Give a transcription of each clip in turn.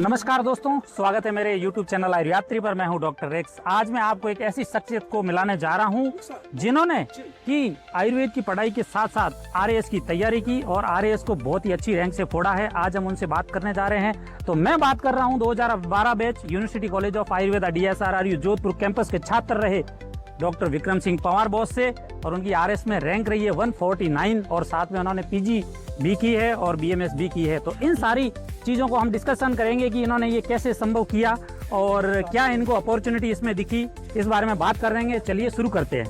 नमस्कार दोस्तों, स्वागत है मेरे YouTube चैनल आयुर्यात्री पर। मैं हूं डॉक्टर रेक्स। आज मैं आपको एक ऐसी शख्सियत को मिलाने जा रहा हूं जिन्होंने की आयुर्वेद की पढ़ाई के साथ साथ RAS की तैयारी की और RAS को बहुत ही अच्छी रैंक से फोड़ा है। आज हम उनसे बात करने जा रहे हैं। तो मैं बात कर रहा हूं 2012 batch university college of Ayurveda DSRRU Jodhpur campus के छात्र रहे डॉक्टर विक्रम सिंह पंवार बॉस से, और उनकी RAS में रैंक रही है 149 और साथ में उन्होंने PG भी की है और BMS भी की है। तो इन सारी चीज़ों को हम डिस्कशन करेंगे कि इन्होंने ये कैसे संभव किया और क्या इनको अपॉर्चुनिटी इसमें दिखी, इस बारे में बात करेंगे। चलिए शुरू करते हैं।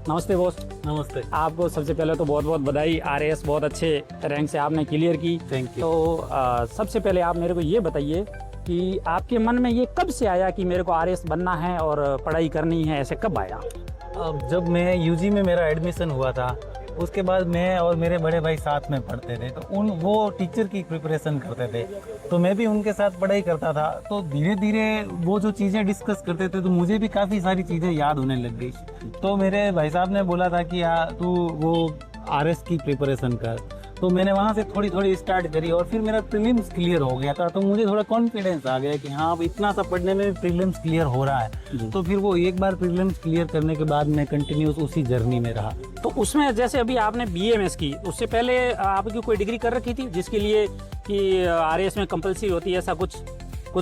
नमस्ते बॉस। नमस्ते। आपको सबसे पहले तो बहुत बहुत बधाई, RAS बहुत अच्छे रैंक से आपने क्लियर की। Thank you. तो सबसे पहले आप मेरे को ये बताइए कि आपके मन में ये कब से आया कि मेरे को RAS बनना है और पढ़ाई करनी है, ऐसे कब आया? अब जब मैं UG में मेरा एडमिशन हुआ था, उसके बाद मैं और मेरे बड़े भाई साथ में पढ़ते थे, तो वो टीचर की प्रिपरेशन करते थे, तो मैं भी उनके साथ पढ़ाई करता था। तो धीरे धीरे वो जो चीज़ें डिस्कस करते थे तो मुझे भी काफ़ी सारी चीज़ें याद होने लग गई। तो मेरे भाई साहब ने बोला था कि तू वो RS की प्रिपरेशन कर, तो मैंने वहाँ से थोड़ी थोड़ी स्टार्ट करी और फिर मेरा प्रीलिम्स क्लियर हो गया था। तो मुझे थोड़ा कॉन्फिडेंस आ गया कि हाँ, अब इतना सा पढ़ने में प्रीलिम्स क्लियर हो रहा है। तो फिर वो एक बार प्रीलिम्स क्लियर करने के बाद मैं कंटिन्यूस उसी जर्नी में रहा। तो उसमें जैसे अभी आपने BMS की, उससे पहले आपकी कोई डिग्री कर रखी थी जिसके लिए कि RAS में कंपलसरी होती है, ऐसा कुछ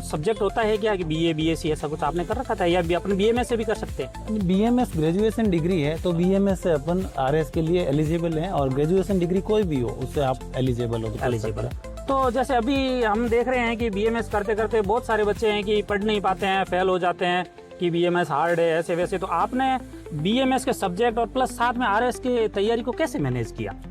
सब्जेक्ट होता है क्या कि BA BSc ऐसा कुछ आपने कर रखा था, या अपने BMS से भी कर सकते हैं? BMS ग्रेजुएशन डिग्री है, तो BMS से अपन RS के लिए एलिजिबल हैं, और ग्रेजुएशन डिग्री कोई भी हो उससे आप एलिजिबल हो। एलिजिबल। तो जैसे अभी हम देख रहे हैं कि BMS करते करते बहुत सारे बच्चे हैं कि पढ़ नहीं पाते हैं, फेल हो जाते हैं कि BMS हार्ड है, ऐसे वैसे। तो आपने BMS के सब्जेक्ट और प्लस साथ में RAS की तैयारी को कैसे मैनेज किया?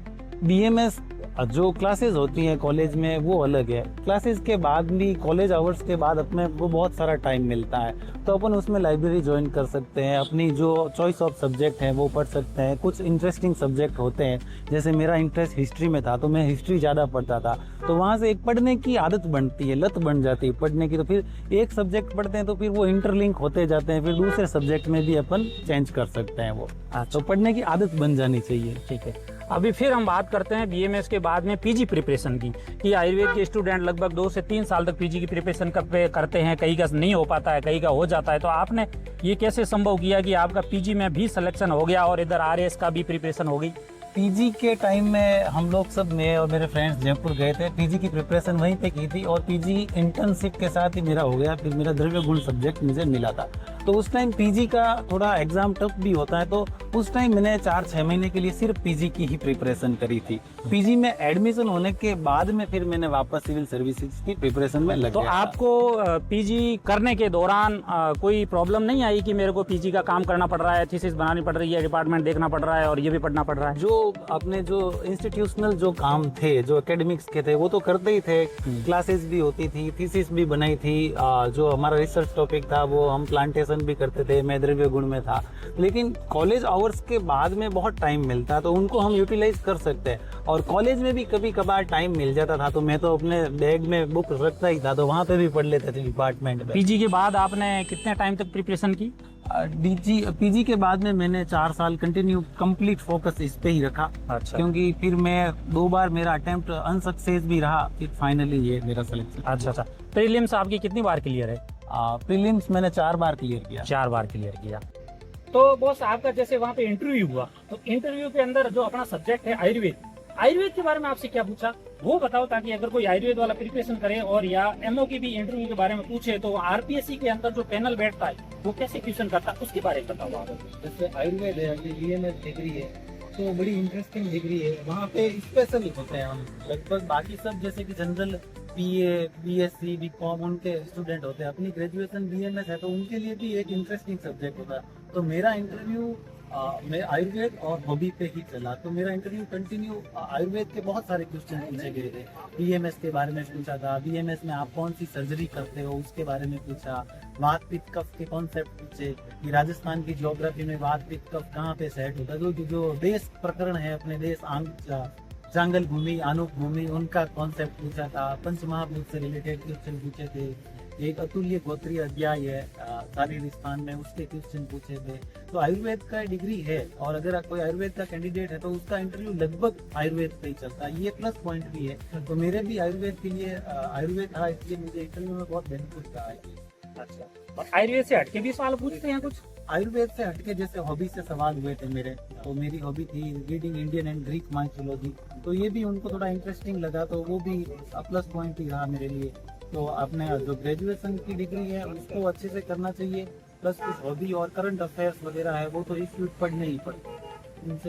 BMS जो क्लासेस होती हैं कॉलेज में वो अलग है। क्लासेस के बाद भी, कॉलेज आवर्स के बाद अपने वो बहुत सारा टाइम मिलता है, तो अपन उसमें लाइब्रेरी ज्वाइन कर सकते हैं, अपनी जो चॉइस ऑफ सब्जेक्ट हैं वो पढ़ सकते हैं। कुछ इंटरेस्टिंग सब्जेक्ट होते हैं, जैसे मेरा इंटरेस्ट हिस्ट्री में था तो मैं हिस्ट्री ज़्यादा पढ़ता था, तो वहाँ से एक पढ़ने की आदत बनती है, लत बन जाती है पढ़ने की। तो फिर एक सब्जेक्ट पढ़ते हैं तो फिर वो इंटरलिंक होते जाते हैं, फिर दूसरे सब्जेक्ट में भी अपन चेंज कर सकते हैं वो। तो पढ़ने की आदत बन जानी चाहिए। ठीक है, अभी फिर हम बात करते हैं BMS के बाद में PG प्रिपरेशन की, कि आयुर्वेद के स्टूडेंट लगभग 2 से 3 साल तक PG की प्रिपरेशन करते हैं, कई का नहीं हो पाता है, कई का हो जाता है। तो आपने ये कैसे संभव किया कि आपका PG में भी सिलेक्शन हो गया और इधर RAS का भी प्रिपरेशन हो गई? PG के टाइम में हम लोग सब, मैं और मेरे फ्रेंड्स जयपुर गए थे, PG की प्रिपरेशन वहीं पे की थी, और PG इंटर्नशिप के साथ ही मेरा हो गया। फिर मेरा द्रव्य गुण सब्जेक्ट मुझे मिला था। तो उस टाइम PG का थोड़ा एग्जाम टफ भी होता है, तो उस टाइम मैंने 4-6 महीने के लिए सिर्फ PG की ही प्रिपरेशन करी थी। PG में एडमिशन होने के बाद में फिर मैंने वापस सिविल सर्विसेज की प्रिपरेशन में लग तो गया। आपको PG करने के दौरान कोई प्रॉब्लम नहीं आई कि मेरे को PG का काम करना पड़ रहा है, थीसिस बनानी पड़ रही है, डिपार्टमेंट देखना पड़ रहा है और ये भी पढ़ना पड़ रहा है? जो अपने जो इंस्टीट्यूशनल जो काम थे, जो एकेडमिक्स के थे, वो तो करते ही थे। क्लासेस भी होती थी, थीसिस भी बनाई थी, जो हमारा रिसर्च टॉपिक था वो हम प्लांटेशन भी करते थे, मैं द्रव्य गुण में था। लेकिन कॉलेज आवर्स के बाद में बहुत टाइम मिलता है, तो उनको हम यूटिलाइज कर सकते हैं। और कॉलेज में भी कभी कभार टाइम मिल जाता था, तो मैं तो अपने बैग में बुक रखता ही था, तो वहाँ पे भी पढ़ लेते थे डिपार्टमेंट में। PG के बाद आपने कितने टाइम तक प्रिपरेशन की? PG के बाद में मैंने 4 साल कंटिन्यू कंप्लीट फोकस इस पे ही रखा। अच्छा। क्योंकि फिर मैं 2 बार मेरा अटेम्प्ट अनसक्सेस भी रहा, फिर फाइनली ये मेरा सिलेक्शन। अच्छा। प्रीलिम्स आपकी कितनी बार क्लियर है? प्रीलिम्स मैंने 4 बार क्लियर किया। 4 बार क्लियर किया। तो बॉस, आपका जैसे वहाँ पे इंटरव्यू हुआ, तो इंटरव्यू के अंदर जो अपना सब्जेक्ट है आयुर्वेद के बारे में आपसे क्या पूछा वो बताओ, ताकि अगर कोई आयुर्वेद वाला प्रिपरेशन करे और या MO की भी इंटरव्यू के बारे में पूछे तो RPSC के अंदर जो पैनल बैठता है वो कैसे क्वेश्चन करता है, उसके बारे में बताओ आप। जैसे आयुर्वेद है, BMS डिग्री है, तो बड़ी इंटरेस्टिंग डिग्री है। वहाँ पे स्पेशल होते हैं हम, लगभग बाकी सब जैसे कि जनरल PA BSc BCom उनके स्टूडेंट होते हैं, अपनी ग्रेजुएशन BMS है, तो उनके लिए भी एक इंटरेस्टिंग सब्जेक्ट होता है। तो मेरा इंटरव्यू मैं आयुर्वेद और हॉबी पे ही चला, तो मेरा इंटरव्यू कंटिन्यू आयुर्वेद के बहुत सारे क्वेश्चन पूछे गए थे। BMS के बारे में पूछा था, BMS में आप कौन सी सर्जरी करते हो उसके बारे में पूछा, वात पित्त कफ के कॉन्सेप्ट पूछे कि राजस्थान की ज्योग्राफी में वात पित्त कफ कहाँ पे सेट होता है, जो देश प्रकरण है अपने देश जांगल भूमि, आनुक भूमि, उनका कॉन्सेप्ट पूछा था। पंच महाभूत से रिलेटेड क्वेश्चन पूछे थे एक अतुल्य गोत्री अध्याय है शारीरिक स्थान में, उसके क्वेश्चन पूछे थे। तो आयुर्वेद का डिग्री है, और अगर कोई आयुर्वेद का कैंडिडेट है तो उसका इंटरव्यू लगभग आयुर्वेद पे ही चलता है, ये प्लस पॉइंट भी है। तो मेरे भी आयुर्वेद के लिए आयुर्वेद था, इसलिए मुझे इंटरव्यू में बहुत बेनिफिट रहा है। अच्छा, और आयुर्वेद से हटके भी सवाल पूछते हैं कुछ? आयुर्वेद से हटके जैसे हॉबी से सवाल हुए थे मेरे, तो मेरी हॉबी थी reading Indian and Greek mythology, तो ये भी उनको थोड़ा इंटरेस्टिंग लगा, तो वो भी प्लस पॉइंट ही रहा मेरे लिए। तो आपने जो ग्रेजुएशन की डिग्री है उसको अच्छे से करना चाहिए, प्लस कुछ हॉबी और करंट अफेयर्स वगैरह है वो तो इस पढ़ने ही पड़ते।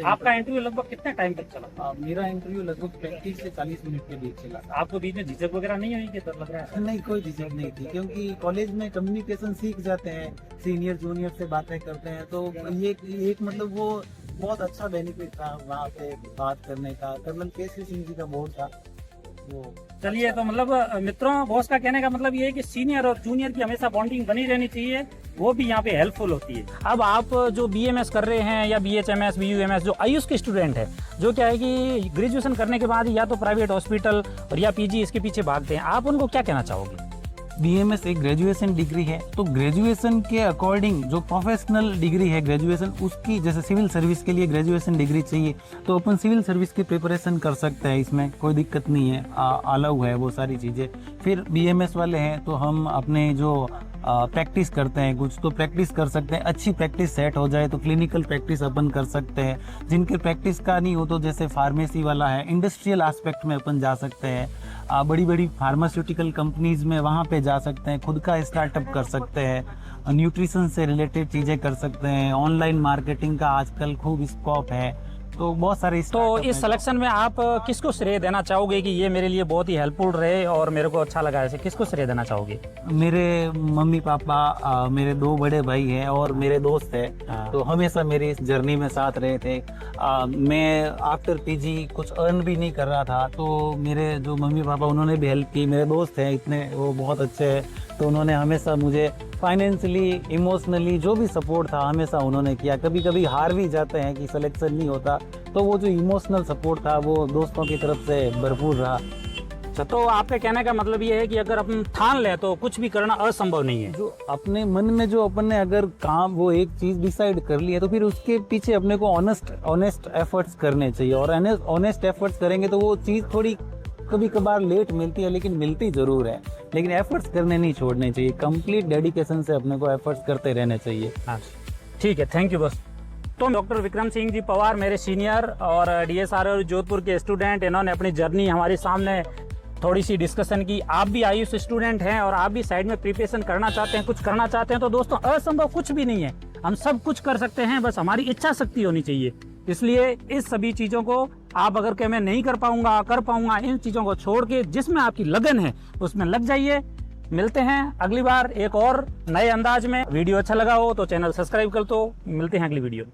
आपका इंटरव्यू लगभग कितने टाइम तक चला? मेरा इंटरव्यू लगभग 35 से 40 मिनट के बीच चला। आपको बीच में झिझक वगैरह नहीं हुई कि डर लग रहा है? नहीं, कोई झिझक नहीं थी, क्योंकि कॉलेज में कम्युनिकेशन सीख जाते हैं, सीनियर जूनियर से बातें करते हैं, तो ये एक मतलब वो बहुत अच्छा बेनिफिट था वहाँ पे बात करने का। कर्नल केसी सिंह जी का बोर्ड था वो। चलिए, तो मतलब मित्रों, बॉस का कहने का मतलब ये है कि सीनियर और जूनियर की हमेशा बॉन्डिंग बनी रहनी चाहिए, वो भी यहाँ पे हेल्पफुल होती है। अब आप जो बीएमएस कर रहे हैं या बीएचएमएस, बीयूएमएस, जो आयुष के स्टूडेंट है, जो क्या है कि ग्रेजुएशन करने के बाद या तो प्राइवेट हॉस्पिटल और या पीजी इसके पीछे भागते हैं, आप उनको क्या कहना चाहोगे? बीएमएस एक ग्रेजुएशन डिग्री है, तो ग्रेजुएशन के अकॉर्डिंग जो प्रोफेशनल डिग्री है ग्रेजुएशन, उसकी जैसे सिविल सर्विस के लिए ग्रेजुएशन डिग्री चाहिए, तो अपन सिविल सर्विस की प्रिपरेशन कर सकते हैं, इसमें कोई दिक्कत नहीं है, अलाउ है वो सारी चीज़ें। फिर बीएमएस वाले हैं तो हम अपने जो प्रैक्टिस करते हैं कुछ, तो प्रैक्टिस कर सकते हैं, अच्छी प्रैक्टिस सेट हो जाए तो क्लिनिकल प्रैक्टिस अपन कर सकते हैं। जिनके प्रैक्टिस का नहीं हो तो जैसे फार्मेसी वाला है, इंडस्ट्रियल एस्पेक्ट में अपन जा सकते हैं, बड़ी बड़ी फार्मास्यूटिकल कंपनीज में वहाँ पे जा सकते हैं, खुद का स्टार्टअप कर सकते हैं, न्यूट्रिशन से रिलेटेड चीज़ें कर सकते हैं, ऑनलाइन मार्केटिंग का आजकल खूब स्कोप है, तो बहुत सारे। तो इस सिलेक्शन में आप किसको श्रेय देना चाहोगे कि ये मेरे लिए बहुत ही हेल्पफुल रहे और मेरे को अच्छा लगा? ऐसे किसको श्रेय देना चाहोगे? मेरे मम्मी पापा, मेरे 2 बड़े भाई हैं और मेरे दोस्त हैं, तो हमेशा मेरी इस जर्नी में साथ रहे थे। मैं आफ्टर पीजी कुछ अर्न भी नहीं कर रहा था, तो मेरे जो मम्मी पापा उन्होंने भी हेल्प की। मेरे दोस्त हैं इतने, वो बहुत अच्छे हैं, तो उन्होंने हमेशा मुझे फाइनेंशियली, इमोशनली जो भी सपोर्ट था हमेशा उन्होंने किया। कभी कभी हार भी जाते हैं कि सिलेक्शन नहीं होता, तो वो जो इमोशनल सपोर्ट था वो दोस्तों की तरफ से भरपूर रहा। अच्छा, तो आपके कहने का मतलब ये है कि अगर अपन ठान लें तो कुछ भी करना असंभव नहीं है। जो अपने मन में जो अपन ने अगर काम वो एक चीज़ डिसाइड कर ली है, तो फिर उसके पीछे अपने को ऑनेस्ट एफर्ट्स करने चाहिए, और ऑनेस्ट एफर्ट्स करेंगे तो वो चीज़ थोड़ी कभी कभार लेट मिलती है, लेकिन मिलती ज़रूर है। लेकिन एफर्ट्स करने नहीं छोड़ने चाहिए, कंप्लीट डेडिकेशन से अपने को एफर्ट्स करते रहने चाहिए। हाँ, ठीक है, थैंक यू बस। तो डॉक्टर विक्रम सिंह जी पवार मेरे सीनियर और डीएसआर जोधपुर के स्टूडेंट, इन्होंने अपनी जर्नी हमारे सामने थोड़ी सी डिस्कशन की। आप भी आयुष स्टूडेंट हैं और आप भी साइड में प्रिपरेशन करना चाहते हैं, कुछ करना चाहते हैं, तो दोस्तों असंभव कुछ भी नहीं है, हम सब कुछ कर सकते हैं, बस हमारी इच्छा शक्ति होनी चाहिए। इसलिए इस सभी चीज़ों को आप अगर कहें मैं नहीं कर पाऊंगा, इन चीज़ों को छोड़ के जिसमें आपकी लगन है उसमें लग जाइए। मिलते हैं अगली बार एक और नए अंदाज में। वीडियो अच्छा लगा हो तो चैनल सब्सक्राइब कर दो। मिलते हैं अगली वीडियो।